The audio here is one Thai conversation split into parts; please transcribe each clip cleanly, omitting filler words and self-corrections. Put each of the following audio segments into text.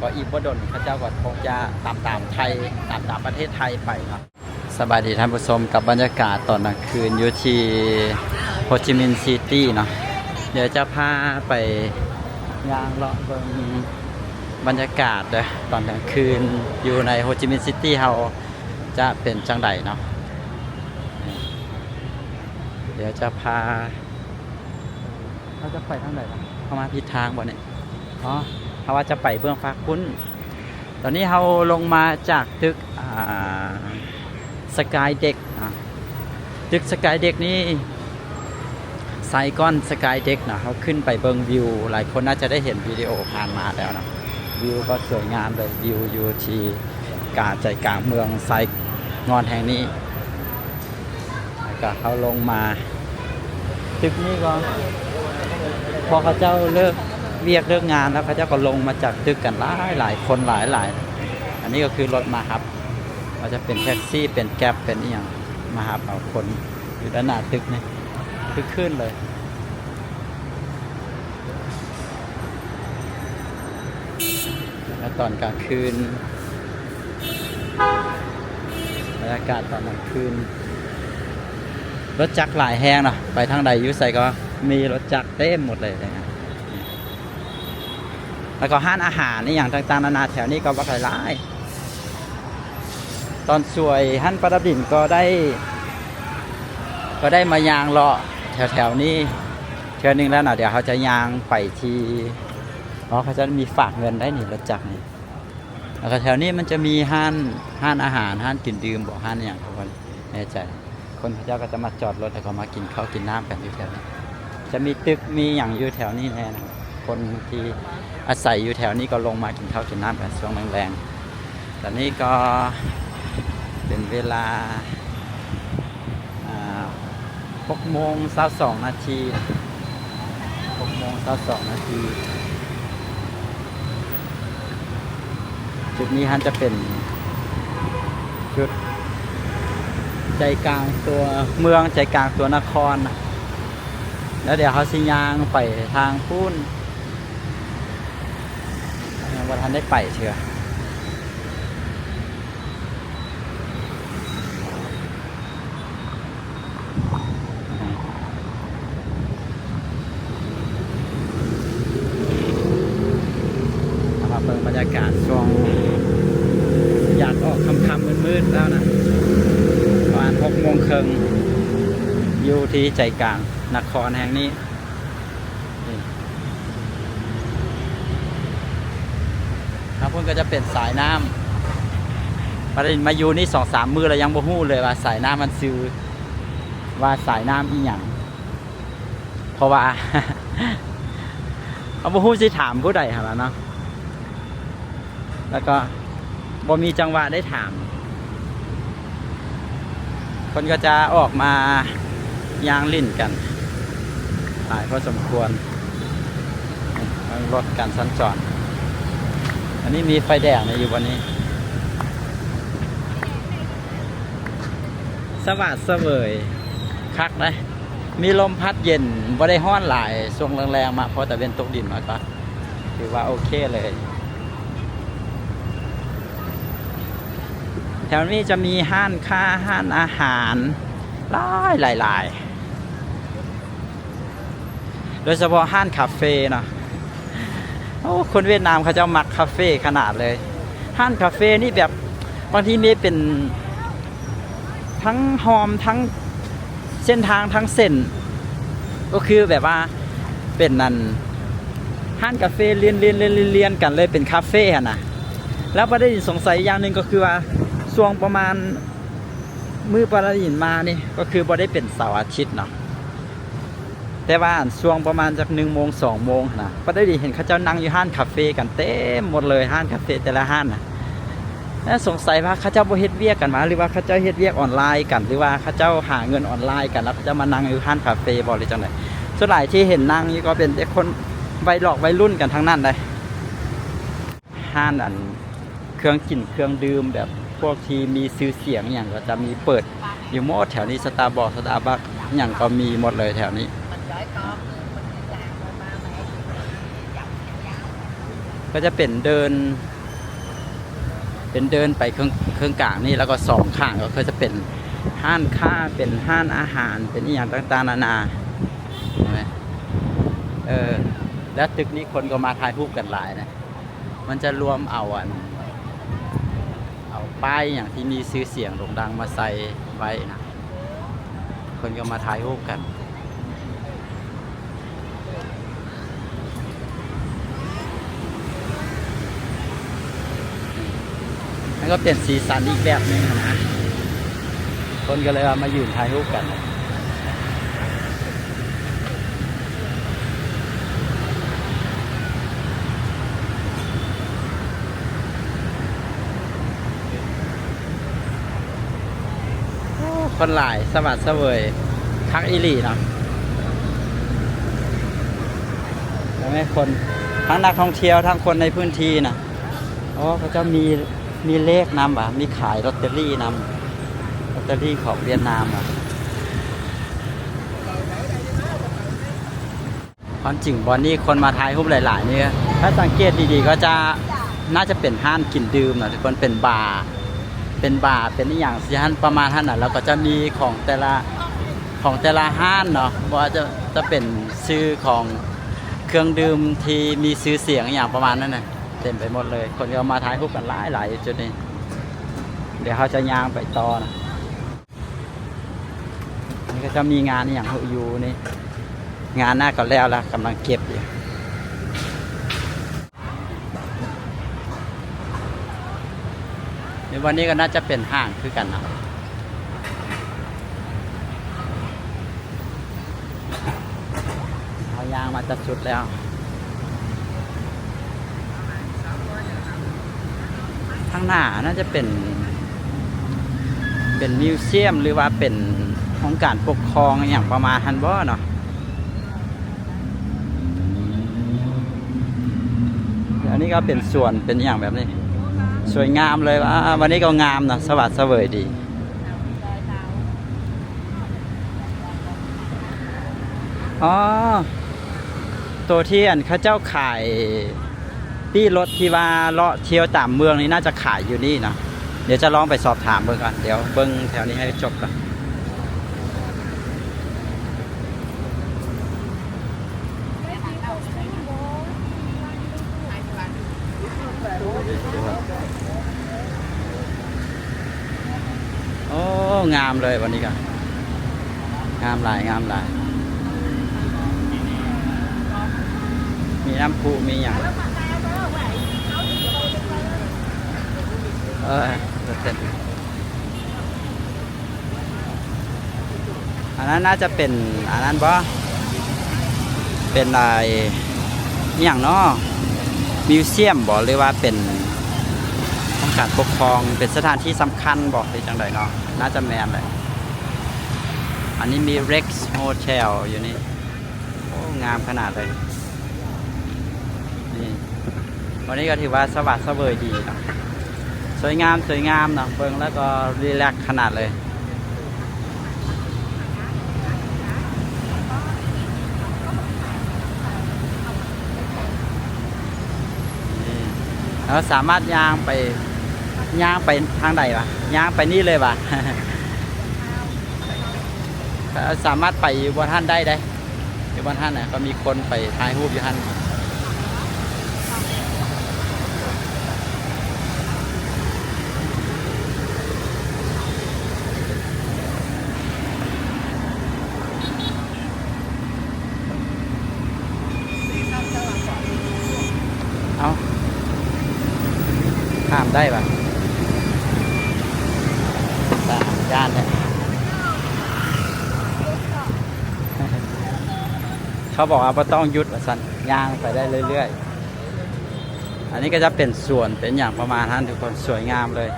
ก็อีกบ่ดนเขาเจ้าก็คงจะตามไทยตามประเทศไทยไปเนาะสบายดีท่านผู้ชมกับบรรยากาศตอนกลางคืนอยู่ที่โฮจิมินห์ซิตี้เนาะเดี๋ยวจะพาไปย่างเลาะเบิ่งบรรยากาศเลยตอนกลางคืนอยู่ในโฮจิมินห์ซิตี้เฮาจะเป็นจังใดเนาะเดี๋ยวจะพาเขาจะไปทางไหนล่ะเข้ามาผิดทางบ่เนี่ยอ๋อเขาว่าจะไปเบื้องฟ้าคุ้นตอนนี้เราลงมาจากตึกสกายเด็กตึกสกายเด็กนี่ไซกอนสกายเด็กนะเขาขึ้นไปเบิ่งวิวหลายคนน่าจะได้เห็นวิดีโอผ่านมาแล้วนะวิวก็สวยงามเลยวิวอยู่ที่ใจกลางเมืองไซงอนแห่งนี้แล้วก็เขาลงมาตึกนี้ก็พอเขาเจ้าเลิกเรียกเลิกงานแล้วเขาเจ้าก็ลงมาจากตึกกันหลายคนหลายอันนี้ก็คือรถมาครับว่าจะเป็นแท็กซี่เป็นแก๊ปเป็นอย่างมาครับเอาคนอยู่ด้านหน้าตึกนี่คือขึ้นเลยแล้วตอนกลางคืนบรรยากาศตอนกลางคืนรถจักรหลายแห่งเนาะไปทางใดยุ่ใส่ก็มีรถจักรเต็มหมดเลยนะแล้วก็ห้านอาหารนี่อย่างต่างๆนานาแถวนี้ก็ว่าหลายตอนสวยฮั่นประดับดินก็ได้มายางเลาะแถวนี้เทื่อนึงแล้วเนาะเดี๋ยวเขาจะยางไปที่เขาจะมีฝากเงินได้นี่รถจักรนี่แล้วก็แถวนี้มันจะมีห้านอาหารห้านกินดื่มบอกห้านอย่างทุกคนแน่ใจคนเขาเจ้าก็จะมาจอดรถแล้วก็มากินข้าวกินน้ำกันอยู่แถวนี้จะมีตึกมีอย่างอยู่แถวนี้แน่นะคนที่อาศัยอยู่แถวนี้ก็ลงมากินข้าวกินน้ำกันช่วงแรงๆแต่นี่ก็เป็นเวลา6:22 นาที6:22 นาทีจุดนี้ฮันจะเป็นจุดใจกลางตัวเมืองใจกลางตัวนครนะแล้วเดี๋ยวเขาสิยางไปทางพูนวันทันได้ไปเชื่อมาเบิ่งบรรยากาศช่วงอยากออกค่ำๆมืดๆแล้วนะประมาณ6:30อยู่ที่ใจกลางนครแห่งนี้ครับพุ่นก็จะเป็นสายน้ำมาอยู่นี่2-3 มื้อแล้วยังบ่ฮู้เลยว่าสายน้ำมันซื้อว่าสายน้ำอีหยังเพราะว่า เขาบ่ฮู้สิถามผู้ใดหั่นล่ะเนาะแล้วก็บ่มีจังหวะได้ถามคนก็จะออกมายางลิ่นกันหลายพอสมควรรถการสัญจรอันนี้มีไฟแดงอยู่วันนี้สวัสดิ์เสวยคักนะมีลมพัดเย็นบ่ได้ฮ้อนหลายช่วงแรงๆมาเพราะแต่เป็นตกดินมาก็ถือว่าโอเคเลยแถวนี้จะมีห้านค้าห้านอาหารหลายโดยเฉพาะห้านคาเฟ่เนาะโอ้คนเวียดนามเขาจะมักคาเฟ่ขนาดเลยห้านคาเฟ่นี่แบบบางทีมีเป็นทั้งหอมทั้งเส้นทางทั้งเส้นก็คือแบบว่าเป็นนั่นห้านคาเฟ่เรียนกันเลยเป็นคาเฟ่นะแล้วประเด็นสงสัยอย่างหนึ่งก็คือว่าช่วงประมาณมื้อประดินมานี่ก็คือบ่ได้เป็นเสาร์อาทิตย์เนาะแต่ว่าช่วงประมาณจาก1:00-2:00นะประเดี๋ยวเห็นเขาเจ้านั่งอยู่ห้านคาเฟ่กันเต็มหมดเลยห้านคาเฟ่แต่ละห้านนะแล้วสงสัยว่าเขาเจ้าบ่เฮ็ดเวียกกันมาหรือว่าเขาเจ้าเฮ็ดเวียกออนไลน์กันหรือว่าเขาเจ้าหาเงินออนไลน์กันแล้วเขาจะมานั่งอยู่ห้านคาเฟ่บ่หรือจังได๋ส่วนหลายที่เห็นนั่งนี่ก็เป็นแต่คนวัยรุ่นกันทั้งนั้นเลยห้านอันเครื่องกินเครื่องดื่มแบบพวกที่มีชื่อเสียงอย่างก็จะมีเปิดอยู่หมดแถวนี้สตาร์บัคอย่างก็มีหมดเลยแถวนี้ก็จะเป็นเดิน เป็นเดินไปเครื่องกลางนี่แล้วก็สองข้างก็คือจะเป็นห้านค้าเป็นห้านอาหารเป็นอีหยังต่างๆนานาเห็นไหมแล้วตึกนี้คนก็มาถ่ายรูปกันหลายนะมันจะรวมเอาป้ายอย่างที่มีชื่อเสียงโด่งดังมาใส่ไว้นะคนก็มาถ่ายรูปกันนั่นก็เป็นสีสันอีกแบบหนึ่งนะคนก็เลยมายืนถ่ายรูปกันคนหลายสวัสดิ์เสวยคักอิลีเนาะแล้วไม่คนทั้งนักท่องเที่ยวทั้งคนในพื้นที่นะเขาจะมีเลขนำอ่ะมีขายลอตเตอรี่นำลอตเตอรี่ของเวียดนามอ่ะความจริงบอนนี้คนมาถ่ายรูปหลายๆนี่ถ้าสังเกตดีๆก็จะน่าจะเป็นห้านกินดื่มนะทุกคนเป็นบาร์เป็นอย่างสิฮันประมาณท่านน่ะแล้วก็จะมีของแต่ละห้านเนาะว่าจะเป็นชื่อของเครื่องดื่มที่มีชื่อเสียงอย่างประมาณนั้นน่ะเต็มไปหมดเลยคนก็มาถ่ายรูปกันหลายจุดนี้เดี๋ยวเขาจะย่างไปต่อนะนี่ก็จะมีงานอย่างอยู่นี่งานหน้าก็แล้วละกำลังเก็บอยู่ในวันนี้ก็น่าจะเป็นห้างคือกันนะเอายางมาจัดจุดแล้วข้างหน้าน่าจะเป็นมิวเซียมหรือว่าเป็นของการปกครองอย่างประมาณฮันบ่เนาะอันนี้ก็เป็นส่วนเป็นอย่างแบบนี้สวยงามเลยวันนี้ก็งามนะสวัสดิ์เสวยดีตัวที่เขาเจ้าขายตี้รถที่ว่าเลาะเที่ยวตามเมืองนี่น่าจะขายอยู่นี่นะเดี๋ยวจะลองไปสอบถามเบิ่งก่อนเดี๋ยวเบิ่งแถวนี้ให้จบก่อนงามเลยวันนี้กันงามหลายมีน้ำพุมีอย่างอันนั้นน่าจะเป็นอันนั้นบ่เป็นอะไรอย่างเนาะมิวเซียมบ่หรือว่าเป็นของการปกครองเป็นสถานที่สำคัญบอกในจังใดเนาะน่าจะแมนเลยอันนี้มี Rex Hotel อยู่นี่งามขนาดเลยนี่วันนี้ก็ถือว่าสวัสดิ์เสวยดีเนาะสวยงามเนาะเบิ่งแล้วก็รีแลกซ์ขนาดเลยเราสามารถย่างไปทางใดวะย่างไปนี่เลยวะ สามารถไปบนท่านได้อยู่บนท่านก็มีคนไปถ่ายรูปอยู่ท่านเอาข้ามได้ปะตามย่านเนี่ยเขาบอกว่าต้องหยุดสันย่างไปได้เรื่อยๆอันนี้ก็จะเป็นส่วนเป็นอย่างประมาณนั้นทุกคนสวยงามเลย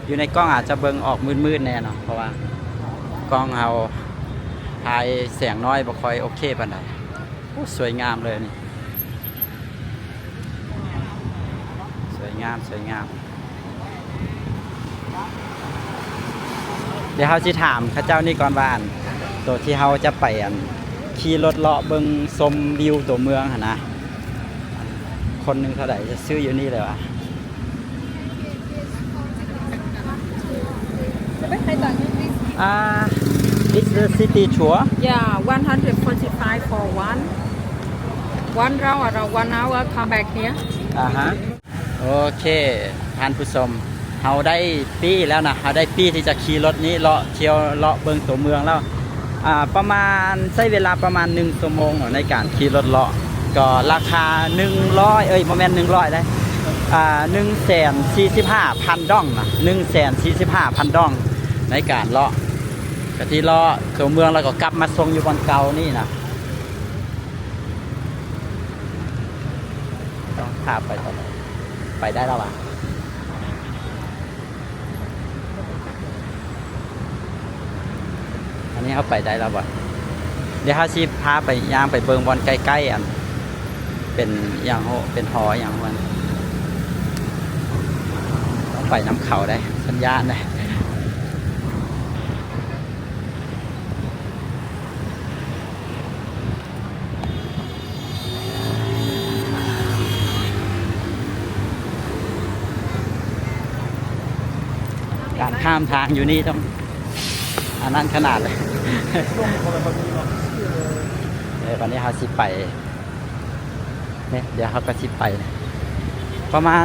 อยู่ในกล้องอาจจะเบิ่งออกมืดๆแน่เนาะเพราะว่ากล้องเราถ่ายแสงน้อยบ่ค่อยโอเคปานใดสวยงามเลยนี่สวยงามเดี๋ยวเขาจะถามข้าเจ้านี่ก่อนว่าตัวที่เขาจะไปขี่รถเลาะเบิ่งชมวิวตัวเมืองหั่นนะคนหนึ่งเท่าไหร่จะซื้ออยู่นี่เลยวะ It's the city tour. Yeah, 145 for one. One round around 1 hour. Come back here. ฮะโอเคท่านผู้ชมเราได้ปี้แล้วนะเราได้ปี้ที่จะขี่รถนี้เลาะเที่ยวเลาะเบิงตัวเมืองแล้วประมาณใช้เวลาประมาณ1 ชั่วโมงในการขี่รถเลาะก็ราคา100โมเมนต์100ได้145,000 ดองนะ145,000 ดองในการเลาะกะที่เลาะตัวเมืองแล้วก็กลับมาส่งอยู่บนเก่านี่นะต้องพาไปต่อไปได้แล้วอ่ะอันนี้เขาไปได้แล้วบ่เดี๋ยวเขาชีพาไปย่างไปเบิงบอลใกล้ๆอันเป็นอย่างโหเป็นหออย่างมันต้องไปน้ำเขาได้สัญญาณได้การข้ามทางอยู่นี่ต้องอันนั้นขนาดเลยวันนี้เขาสิไปเนี่ยเดี๋ยวเขาก็สิไปประมาณ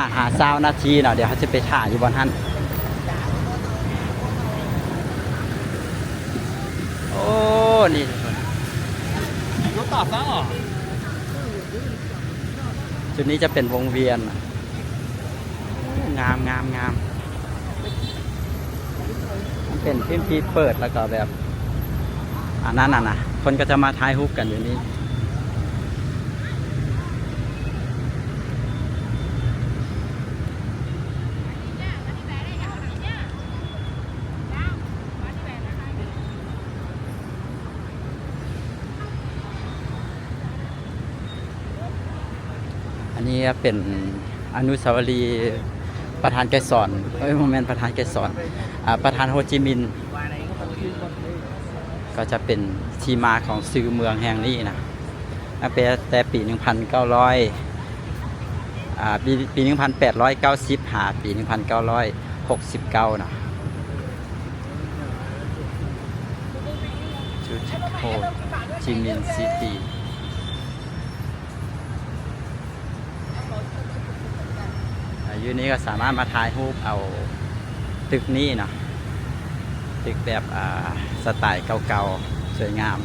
15-20 นาทีเนาะเดี๋ยวเขาจะไปถ่ายอยู่บนหันโอ้นี่รถต่อฟ้าเหรอจุดนี้จะเป็นวงเวียนงามมันเป็นพื้นที่เปิดแล้วก็แบบอันนั้นนะคนก็จะมาถ่ายรูปกันอยู่นี้อันนี้เป็นอนุสาวรีย์ประธานไกรสอนโมเมนต์ประธานไกรสอนประธานโฮจิมินห์ก็จะเป็นที่มาของชื่อเมืองแห่งนี้นะตั้งแต่ปี 1890 หาปี 1969นะโฮจิมินห์ซิตี้อยู่นี้ก็สามารถมาถ่ายรูปเอาตึกนี้เนาะตึกแบบสไตล์เก่าๆสวยงาม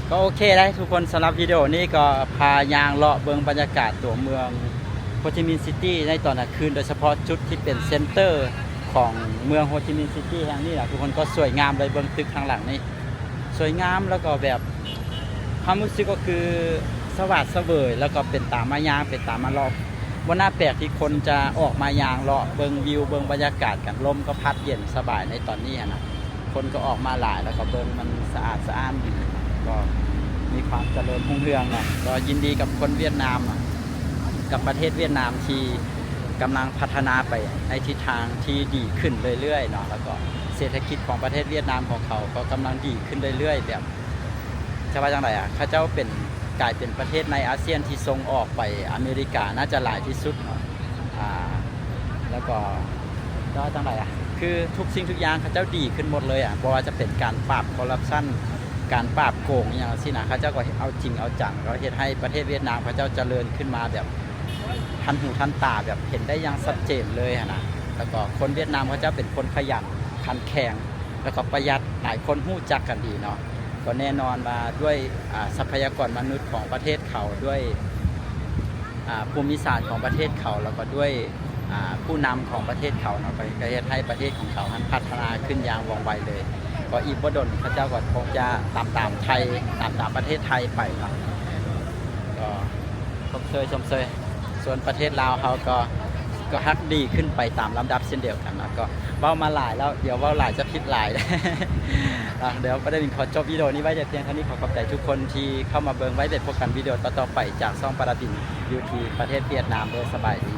ก็โอเคได้ทุกคนสำหรับวิดีโอนี้ก็พายางเลาะเบิงบรรยากาศตัวเมืองโฮจิมินห์ซิตี้ในตอนกลางคืนโดยเฉพาะจุดที่เป็นเซ็นเตอร์ของเมืองโฮจิมินห์ซิตี้แห่งนี้นะทุกคนก็สวยงามเลยเบิงตึกข้างหลังนี่สวยงามแล้วก็แบบความรู้สึกก็คือสวัสดิ์เสวยแล้วก็เป็นตามมายางเป็นตามมารอบวันหน้าแปลกที่คนจะออกมายางเลาะเบิงวิวเบิงบรรยากาศกันลมก็พัดเย็นสบายในตอนนี้นะคนก็ออกมาหลายแล้วก็เบิงมันสะอาดสะอ้านดีก็มีความเจริญรุ่งเรืองนะก็ยินดีกับคนเวียดนามกับประเทศเวียดนามที่กำลังพัฒนาไปในทิศทางที่ดีขึ้นเรื่อยๆเนาะแล้วก็เศรษฐกิจของประเทศเวียดนามของเขาก็กำลังดีขึ้นเรื่อยๆแบบจะว่าจังไรเขาเจ้าเป็นกลายเป็นประเทศในอาเซียนที่ส่งออกไปอเมริกาน่าจะหลายที่สุดแล้วก็จังไรคือทุกสิ่งทุกอย่างเขาเจ้าดีขึ้นหมดเลยเพราะว่าจะเป็นการปราบคอร์รัปชันการปราบโกงอย่างนี้นะเขาเจ้าก็เอาจริงเอาจังเขาเห็นให้ประเทศเวียดนามเขาเจ้าเจริญขึ้นมาแบบทันหูทันตาแบบเห็นได้อย่างชัดเจนเลยนะแล้วก็คนเวียดนามเขาเจ้าเป็นคนขยันขันแข็งแล้วก็ประหยัดหลายคนหู้จักกันดีเนาะก็แน่นอนว่าด้วยทรัพยากรมนุษย์ของประเทศเขาด้วยภูมิศาสตร์ของประเทศเขาแล้วก็ด้วยผู้นำของประเทศเขาเนาะก็ให้ประเทศของเขาพัฒนาขึ้นอย่างว่องไวเลยก็อีกบ่ดลพระเจ้าก็คงจะตามไทยตามประเทศไทยไปเนาะก็ชมเชยส่วนประเทศลาวเขาก็ฮักดีขึ้นไปตามลำดับเช่นเดียวกันนะก็เว้ามาหลายแล้วเดี๋ยวเว้าหลายจะผิดหลาย เดี๋ยวก็ได้ขอจบวิดีโอนี้ไว้แต่เพียงเท่านี้ขอขอบใจทุกคนที่เข้ามาเบิ่งไว้เด็ดพบกันวิดีโอต่อๆไปจากช่องปาราบินอยู่ที่ประเทศเวียดนามโดยสบายดี